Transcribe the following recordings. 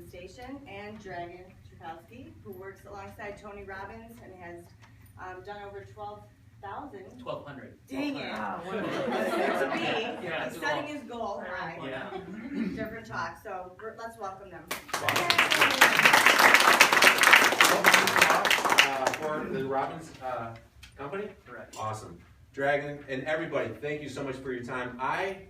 Station, and Darin Steen, who works alongside Tony Robbins and has done over 12,000. 1,200. Dang it. Wow. To be, Yeah, he's setting his goal high. Yeah. Different talk, so let's welcome them. For the Robbins company? Correct. Awesome. Dragon and everybody, thank you so much for your time. I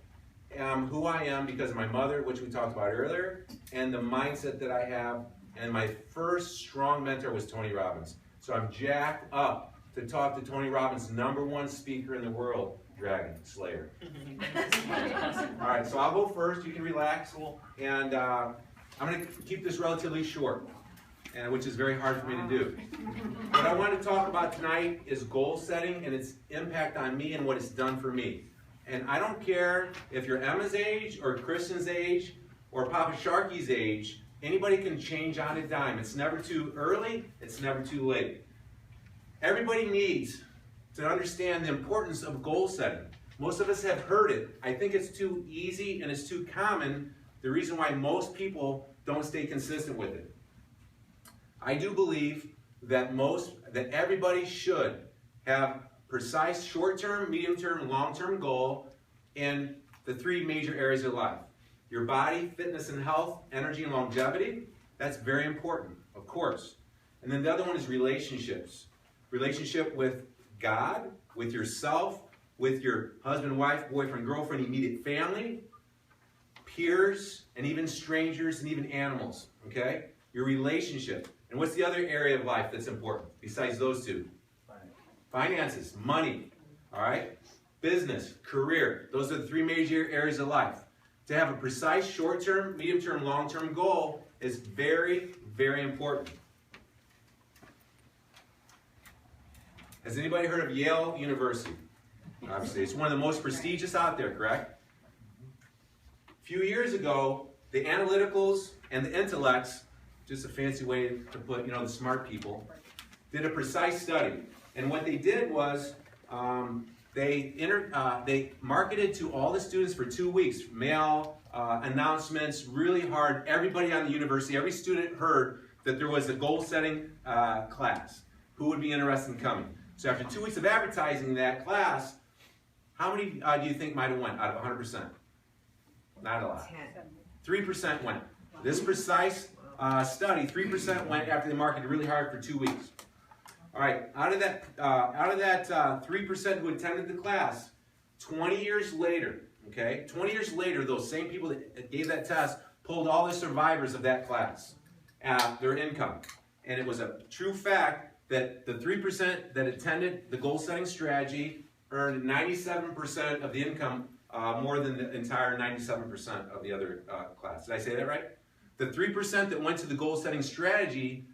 am who I am because of my mother, which we talked about earlier, and the mindset that I have. And my first strong mentor was Tony Robbins. So I'm jacked up to talk to Tony Robbins, #1 speaker in the world, Dragon Slayer. All right, so I'll go first. You can relax. And I'm going to keep this relatively short, which is very hard for me to do. What I want to talk about tonight is goal setting and its impact on me and what it's done for me. And I don't care if you're Emma's age or Kristen's age or Papa Sharky's age, anybody can change on a dime. It's never too early, it's never too late. Everybody needs to understand the importance of goal setting. Most of us have heard it. I think it's too easy and it's too common, the reason why most people don't stay consistent with it. I do believe that everybody should have precise short-term, medium-term, long-term goal in the 3 major areas of life. Your body, fitness and health, energy and longevity. That's very important, of course. And then the other one is relationships. Relationship with God, with yourself, with your husband, wife, boyfriend, girlfriend, immediate family, peers, and even strangers and even animals, okay? Your relationship. And what's the other area of life that's important besides those 2? Finances, money, all right? Business, career. Those are the 3 major areas of life. To have a precise short-term, medium-term, long-term goal is very, very important. Has anybody heard of Yale University? Obviously, it's one of the most prestigious out there, correct? A few years ago, the analyticals and the intellects, just a fancy way to put, the smart people, did a precise study. And what they did was they marketed to all the students for 2 weeks, mail, announcements, really hard. Everybody on the university, every student heard that there was a goal-setting class. Who would be interested in coming? So after 2 weeks of advertising that class, how many do you think might have went out of 100%? Not a lot. 3% went. This precise study, 3% went after they marketed really hard for 2 weeks. All right, out of that 3% who attended the class, 20 years later, okay, 20 years later, those same people that gave that test pulled all the survivors of that class, their income. And it was a true fact that the 3% that attended the goal-setting strategy earned 97% of the income, more than the entire 97% of the other class. Did I say that right? The 3% that went to the goal-setting strategy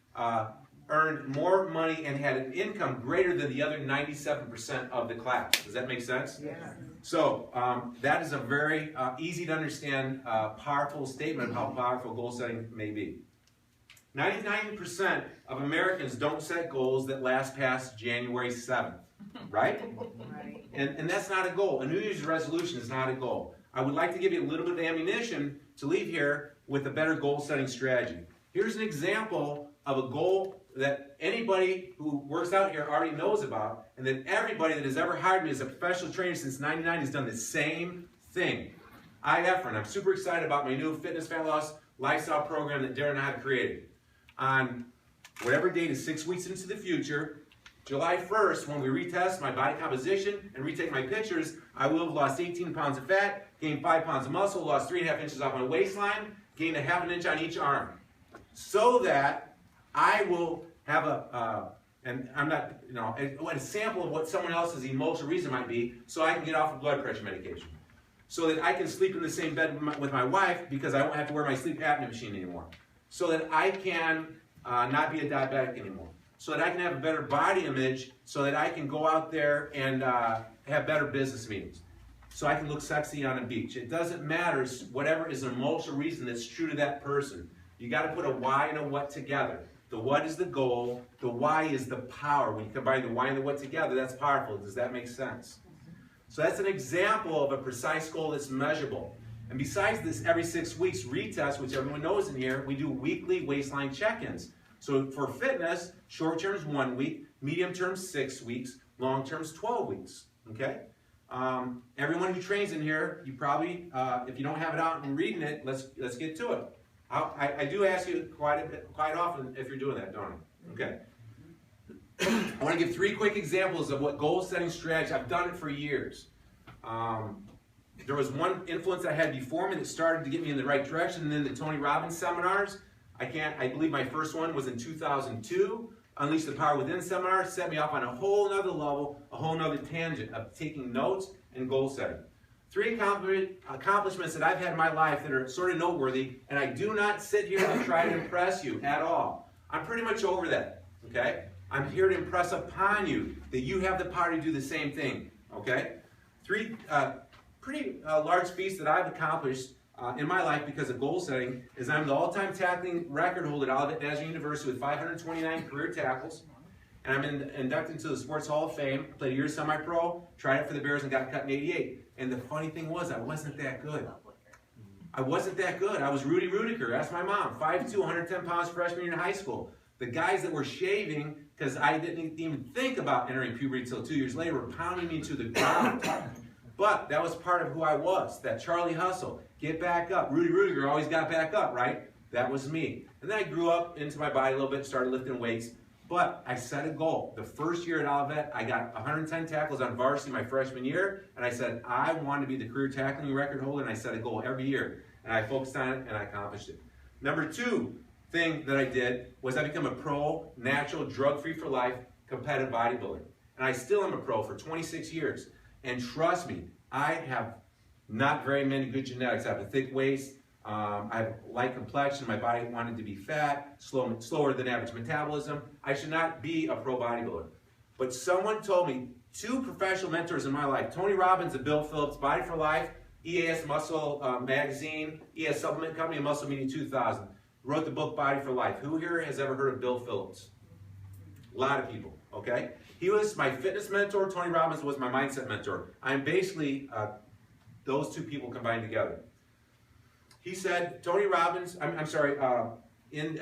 earned more money and had an income greater than the other 97% of the class. Does that make sense? Yeah. So that is a very easy to understand, powerful statement of how powerful goal setting may be. 99% of Americans don't set goals that last past January 7th, right? Right. And that's not a goal. A New Year's resolution is not a goal. I would like to give you a little bit of ammunition to leave here with a better goal-setting strategy. Here's an example of a goal that anybody who works out here already knows about, and that everybody that has ever hired me as a professional trainer since '99 has done the same thing. I'm super excited about my new fitness, fat loss, lifestyle program that Darin and I have created. On whatever date is 6 weeks into the future, July 1st, when we retest my body composition and retake my pictures, I will have lost 18 pounds of fat, gained 5 pounds of muscle, lost 3.5 inches off my waistline, gained 1/2 inch on each arm. So that I will have and I'm not, a sample of what someone else's emotional reason might be, so I can get off of blood pressure medication. So that I can sleep in the same bed with my wife because I won't have to wear my sleep apnea machine anymore. So that I can not be a diabetic anymore. So that I can have a better body image, so that I can go out there and have better business meetings. So I can look sexy on a beach. It doesn't matter, whatever is an emotional reason that's true to that person. You got to put a why and a what together. The what is the goal, the why is the power. When you combine the why and the what together, that's powerful. Does that make sense? So that's an example of a precise goal that's measurable. And besides this every 6 weeks retest, which everyone knows in here, we do weekly waistline check-ins. So for fitness, short term's 1 week, medium term's 6 weeks, long term's 12 weeks, okay? Everyone who trains in here, you probably, if you don't have it out and reading it, let's get to it. I do ask you quite often if you're doing that, don't I? Okay. I want to give 3 quick examples of what goal setting strategy, I've done it for years. There was one influence I had before me that started to get me in the right direction, and then the Tony Robbins seminars. I believe my first one was in 2002. Unleash the Power Within seminar set me off on a whole nother level, a whole nother tangent of taking notes and goal setting. 3 accomplishments that I've had in my life that are sort of noteworthy, and I do not sit here to try to impress you at all. I'm pretty much over that, okay? I'm here to impress upon you that you have the power to do the same thing, okay? 3 pretty large feats that I've accomplished in my life because of goal setting is I'm the all-time tackling record holder at Olivet Nazarene University with 529 career tackles. And I'm inducted into the Sports Hall of Fame. Played a year semi-pro, tried it for the Bears and got cut in '88. And the funny thing was I wasn't that good. I wasn't that good. I was Rudy Rudiger. Ask my mom. 5'2", 110 pounds freshman year in high school. The guys that were shaving, because I didn't even think about entering puberty until 2 years later, were pounding me to the ground. But that was part of who I was, that Charlie hustle. Get back up. Rudy Rudiger always got back up, right? That was me. And then I grew up into my body a little bit, started lifting weights. But I set a goal. The first year at Olivet, I got 110 tackles on varsity my freshman year. And I said, I want to be the career tackling record holder. And I set a goal every year. And I focused on it, and I accomplished it. Number 2 thing that I did was I became a pro, natural, drug-free for life, competitive bodybuilder. And I still am a pro for 26 years. And trust me, I have not very many good genetics. I have a thick waist. I have a light complexion. My body wanted to be fat, slower than average metabolism. I should not be a pro bodybuilder. But someone told me, 2 professional mentors in my life, Tony Robbins and Bill Phillips, Body for Life, EAS Muscle Magazine, EAS Supplement Company, and Muscle Media 2000, wrote the book Body for Life. Who here has ever heard of Bill Phillips? A lot of people, okay? He was my fitness mentor. Tony Robbins was my mindset mentor. I'm basically those 2 people combined together. He said, Tony Robbins, in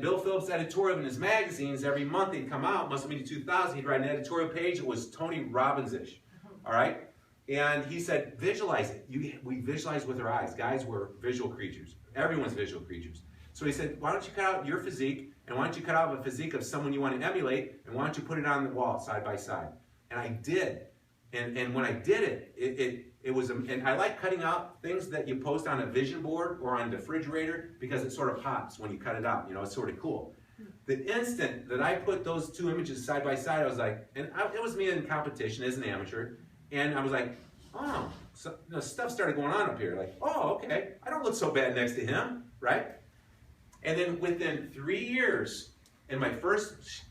Bill Phillips' editorial in his magazines, every month they'd come out, Muscle Media 2000, he'd write an editorial page. It was Tony Robbins-ish, all right? And he said, visualize it. We visualize with our eyes. Guys, we're visual creatures. Everyone's visual creatures. So he said, why don't you cut out your physique, and why don't you cut out a physique of someone you want to emulate, and why don't you put it on the wall side by side? And I did. And when I did it was, and I like cutting out things that you post on a vision board or on the refrigerator because it sort of pops when you cut it out. You know, it's sort of cool. The instant that I put those 2 images side by side, I was like, it was me in competition as an amateur, and I was like, oh, so, stuff started going on up here. Like, oh, okay, I don't look so bad next to him, right? And then within 3 years, in my first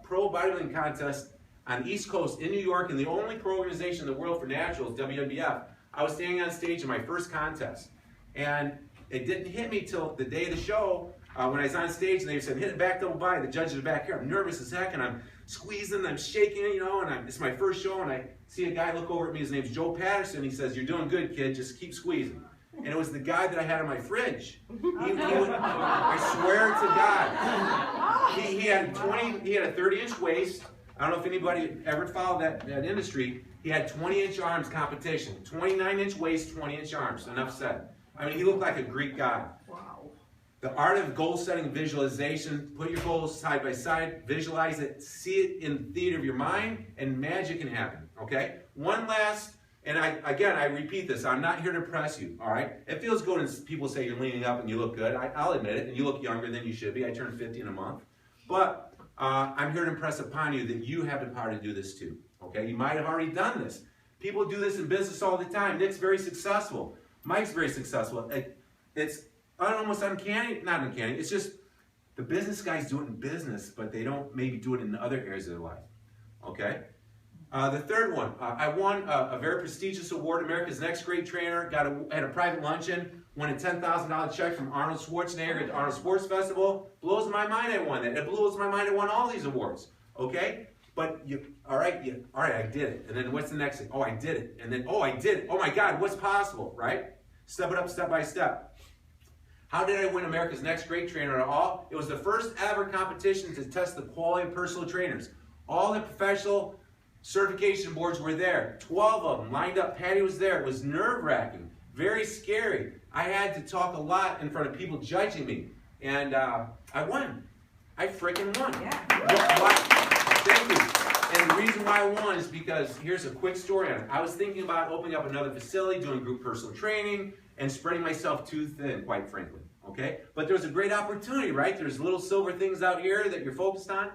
pro bodybuilding contest on the East Coast in New York, and the only pro organization in the world for naturals, WNBF, I was standing on stage in my first contest. And it didn't hit me till the day of the show when I was on stage, and they said, hit it back double by. The judges are back here. I'm nervous as heck, and I'm squeezing, I'm shaking, you know, and it's my first show, and I see a guy look over at me. His name's Joe Patterson. He says, you're doing good, kid. Just keep squeezing. And it was the guy that I had in my fridge. I swear to God. He had a 30-inch waist. I don't know if anybody ever followed that industry. He had 20-inch arms competition. 29-inch waist, 20-inch arms. Enough said. I mean, he looked like a Greek god. Wow. The art of goal setting and visualization. Put your goals side by side. Visualize it. See it in the theater of your mind, and magic can happen. Okay? One last, and I repeat this. I'm not here to impress you. All right? It feels good when people say you're leaning up and you look good. I'll admit it. And you look younger than you should be. I turned 50 in a month. But I'm here to impress upon you that you have the power to do this too. Okay? You might have already done this. People do this in business all the time. Nick's very successful. Mike's very successful. It's almost uncanny. Not uncanny. It's just the business guys do it in business, but they don't maybe do it in other areas of their life. Okay? The third one. I won a very prestigious award, America's Next Great Trainer. Had a private luncheon. Won a $10,000 check from Arnold Schwarzenegger at the Arnold Sports Festival. Blows my mind I won that. It blows my mind I won all these awards. Okay? But all right, I did it. And then what's the next thing? Oh, I did it. And then, oh, I did it. Oh my God, what's possible, right? step it up step by step. How did I win America's Next Great Trainer at all? It was the first ever competition to test the quality of personal trainers. All the professional certification boards were there. 12 of them lined up. Patty was there. It was nerve-wracking, very scary. I had to talk a lot in front of people judging me. And I won. I freaking won. Yeah. Why? Thank you. And the reason why I won is because, here's a quick story on it. I was thinking about opening up another facility, doing group personal training, and spreading myself too thin, quite frankly. Okay? But there's a great opportunity, right? There's little silver things out here that you're focused on.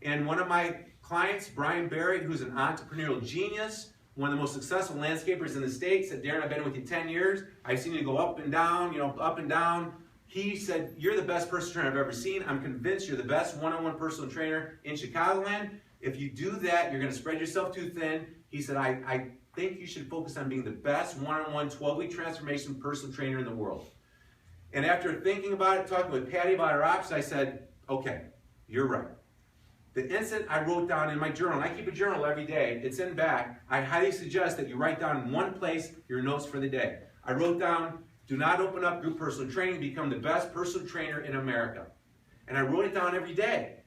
And one of my clients, Brian Barrett, who's an entrepreneurial genius, one of the most successful landscapers in the States, said, Darin, I've been with you 10 years. I've seen you go up and down, up and down. He said, you're the best personal trainer I've ever seen. I'm convinced you're the best one-on-one personal trainer in Chicagoland. If you do that, you're going to spread yourself too thin. He said, I think you should focus on being the best one-on-one 12-week transformation personal trainer in the world. And after thinking about it, talking with Patty about our options, I said, okay, you're right. The instant I wrote down in my journal, and I keep a journal every day, it's in back, I highly suggest that you write down in one place your notes for the day. I wrote down, do not open up group personal training, become the best personal trainer in America. And I wrote it down every day.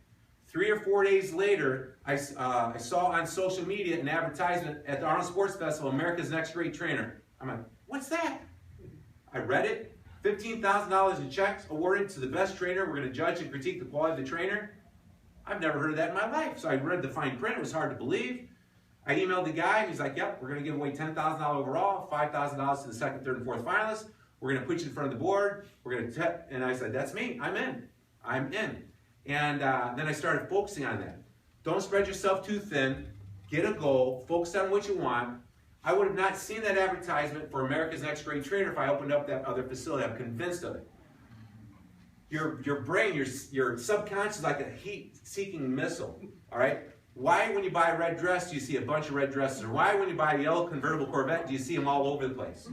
3 or 4 days later, I saw on social media an advertisement at the Arnold Sports Festival, America's Next Great Trainer. I'm like, what's that? I read it, $15,000 in checks awarded to the best trainer. We're going to judge and critique the quality of the trainer. I've never heard of that in my life. So I read the fine print. It was hard to believe. I emailed the guy. He's like, yep, we're going to give away $10,000 overall, $5,000 to the second, third, and fourth finalists. We're going to put you in front of the board. We're going to and I said, that's me. I'm in. I'm in. And then I started focusing on that. Don't spread yourself too thin. Get a goal. Focus on what you want. I would have not seen that advertisement for America's Next Great Trainer if I opened up that other facility. I'm convinced of it. Your brain, your subconscious is like a heat-seeking missile, all right? Why, when you buy a red dress, do you see a bunch of red dresses? Or why, when you buy a yellow convertible Corvette, do you see them all over the place?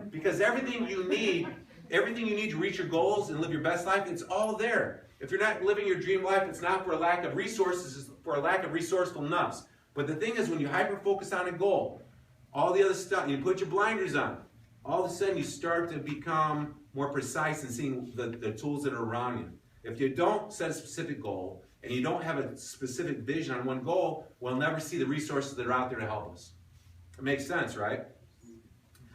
Because everything you need to reach your goals and live your best life, it's all there. If you're not living your dream life, it's not for a lack of resources, it's for a lack of resourcefulness. But the thing is, when you hyper-focus on a goal, all the other stuff, you put your blinders on, all of a sudden you start to become more precise in seeing the tools that are around you. If you don't set a specific goal, and you don't have a specific vision on one goal, we'll never see the resources that are out there to help us. It makes sense, right?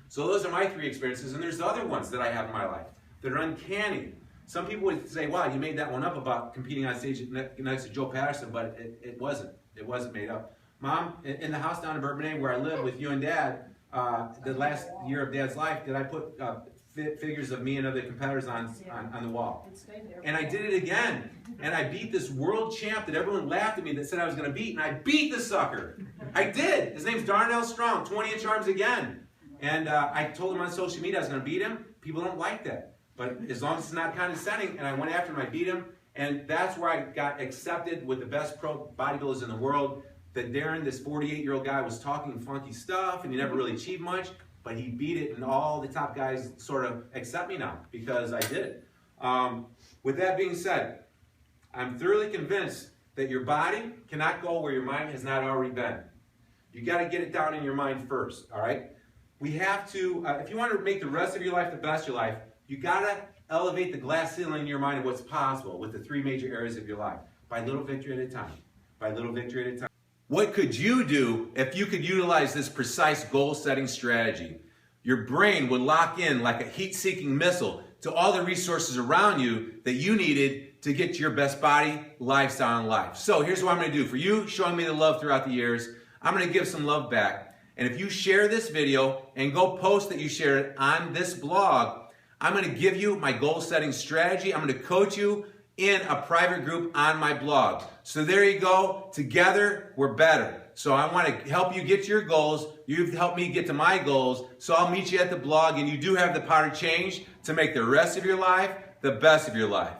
So those are my 3 experiences, and there's other ones that I have in my life that are uncanny. Some people would say, wow, you made that one up about competing on stage next to Joe Patterson, but it wasn't. It wasn't made up. Mom, in the house down in Bourbonnais where I live with you and Dad, the last year of Dad's life, did I put figures of me and other competitors on the wall. And I did it again. And I beat this world champ that everyone laughed at me that said I was going to beat. And I beat the sucker. I did. His name's Darin Steen, 20-inch arms again. And I told him on social media I was going to beat him. People don't like that. But as long as it's not condescending, and I went after him, I beat him. And that's where I got accepted with the best pro bodybuilders in the world. That Darin, this 48-year-old guy, was talking funky stuff, and he never really achieved much. But he beat it, and all the top guys sort of accept me now because I did it. With that being said, I'm thoroughly convinced that your body cannot go where your mind has not already been. You got to get it down in your mind first, all right? We have to, if you want to make the rest of your life the best of your life, you got to elevate the glass ceiling in your mind of what's possible with the 3 major areas of your life. By little victory at a time. By little victory at a time. What could you do if you could utilize this precise goal-setting strategy? Your brain would lock in like a heat-seeking missile to all the resources around you that you needed to get to your best body, lifestyle, and life. So here's what I'm going to do. For you showing me the love throughout the years, I'm going to give some love back. And if you share this video and go post that you shared it on this blog, I'm going to give you my goal-setting strategy. I'm going to coach you in a private group on my blog. So there you go. Together, we're better. So I want to help you get to your goals. You've helped me get to my goals. So I'll meet you at the blog, and you do have the power to change to make the rest of your life the best of your life.